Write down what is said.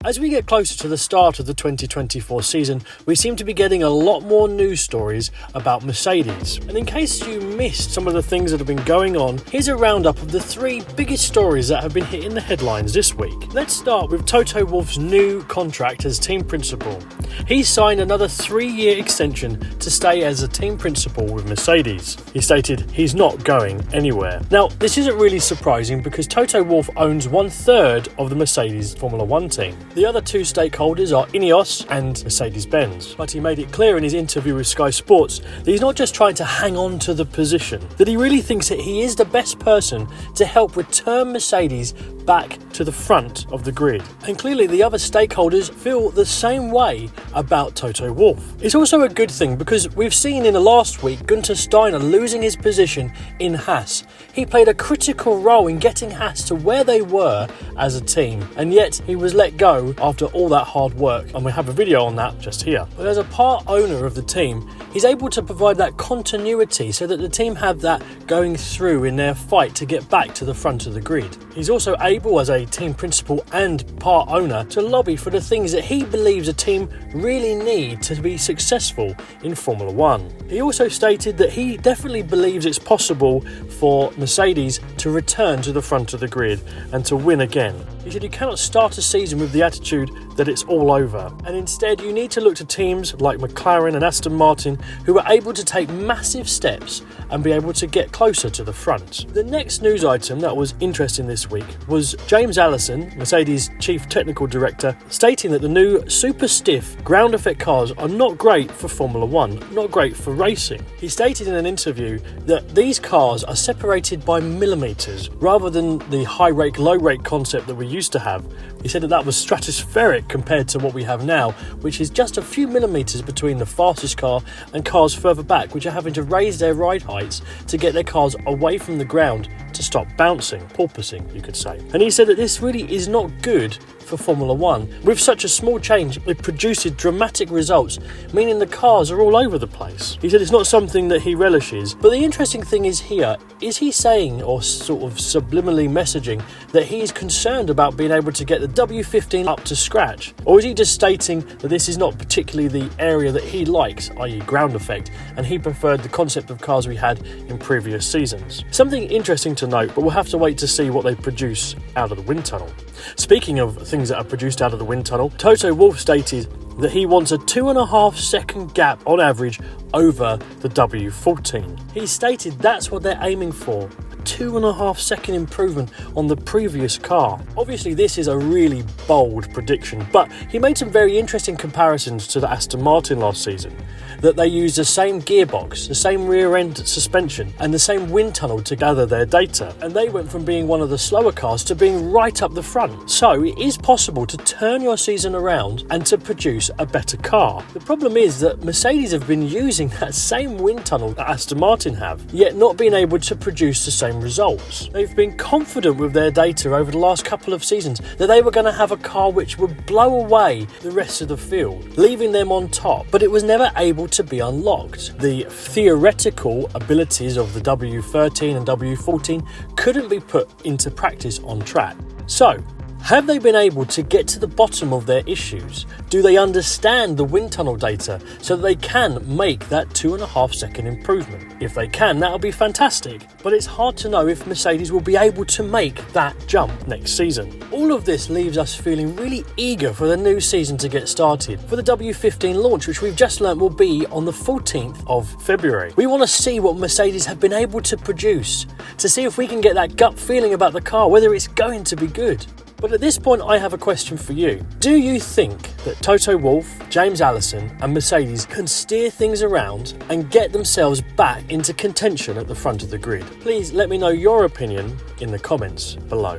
As we get closer to the start of the 2024 season, we seem to be getting a lot more news stories about Mercedes. And in case you missed some of the things that have been going on, here's a roundup of the 3 biggest stories that have been hitting the headlines this week. Let's start with Toto Wolff's new contract as team principal. He's signed another 3-year extension to stay as a team principal with Mercedes. He stated he's not going anywhere. Now, this isn't really surprising because Toto Wolff owns 1/3 of the Mercedes Formula 1 team. The other 2 stakeholders are Ineos and Mercedes-Benz. But he made it clear in his interview with Sky Sports that he's not just trying to hang on to the position, that he really thinks that he is the best person to help return Mercedes back to the front of the grid. And clearly the other stakeholders feel the same way about Toto Wolff. It's also a good thing because we've seen in the last week Günther Steiner losing his position in Haas. He played a critical role in getting Haas to where they were as a team, and yet he was let go after all that hard work, and we have a video on that just here. But as a part owner of the team, he's able to provide that continuity so that the team have that going through in their fight to get back to the front of the grid. He's also able, as a team principal and part owner, to lobby for the things that he believes a team really need to be successful in Formula 1. He also stated that he definitely believes it's possible for Mercedes to return to the front of the grid and to win again. He said you cannot start a season with the attitude that it's all over, and instead you need to look to teams like McLaren and Aston Martin who are able to take massive steps and be able to get closer to the front. The next news item that was interesting this week was James Allison, Mercedes Chief Technical Director, stating that the new super stiff ground effect cars are not great for Formula 1, not great for racing. He stated in an interview that these cars are separated by millimetres rather than the high rake, low rake concept that we used to have. He said that that was stratospheric compared to what we have now, which is just a few millimetres between the fastest car and cars further back, which are having to raise their ride heights to get their cars away from the ground to stop bouncing, porpoising, you could say. And he said that this really is not good for Formula 1. With such a small change, it produces dramatic results, meaning the cars are all over the place. He said it's not something that he relishes, but the interesting thing is here, is he saying, or sort of subliminally messaging, that he is concerned about being able to get the W15 up to scratch? Or is he just stating that this is not particularly the area that he likes, i.e. ground effect, and he preferred the concept of cars we had in previous seasons? Something interesting to note, but we'll have to wait to see what they produce out of the wind tunnel. Speaking of things that are produced out of the wind tunnel, Toto Wolff stated that he wants a 2.5 second gap on average over the W14. He stated that's what they're aiming for. 2.5 second improvement on the previous car. Obviously this is a really bold prediction, but he made some very interesting comparisons to the Aston Martin last season, that they used the same gearbox, the same rear end suspension and the same wind tunnel to gather their data, and they went from being one of the slower cars to being right up the front. So it is possible to turn your season around and to produce a better car. The problem is that Mercedes have been using that same wind tunnel that Aston Martin have, yet not being able to produce the same results. They've been confident with their data over the last couple of seasons that they were going to have a car which would blow away the rest of the field, leaving them on top, but it was never able to be unlocked. The theoretical abilities of the W13 and W14 couldn't be put into practice on track. So, have they been able to get to the bottom of their issues? Do they understand the wind tunnel data so that they can make that 2.5 second improvement? If they can, that'll be fantastic, but it's hard to know if Mercedes will be able to make that jump next season. All of this leaves us feeling really eager for the new season to get started, for the W15 launch, which we've just learnt will be on the 14th of February. We want to see what Mercedes have been able to produce, to see if we can get that gut feeling about the car, whether it's going to be good. But at this point, I have a question for you. Do you think that Toto Wolff, James Allison and Mercedes can steer things around and get themselves back into contention at the front of the grid? Please let me know your opinion in the comments below.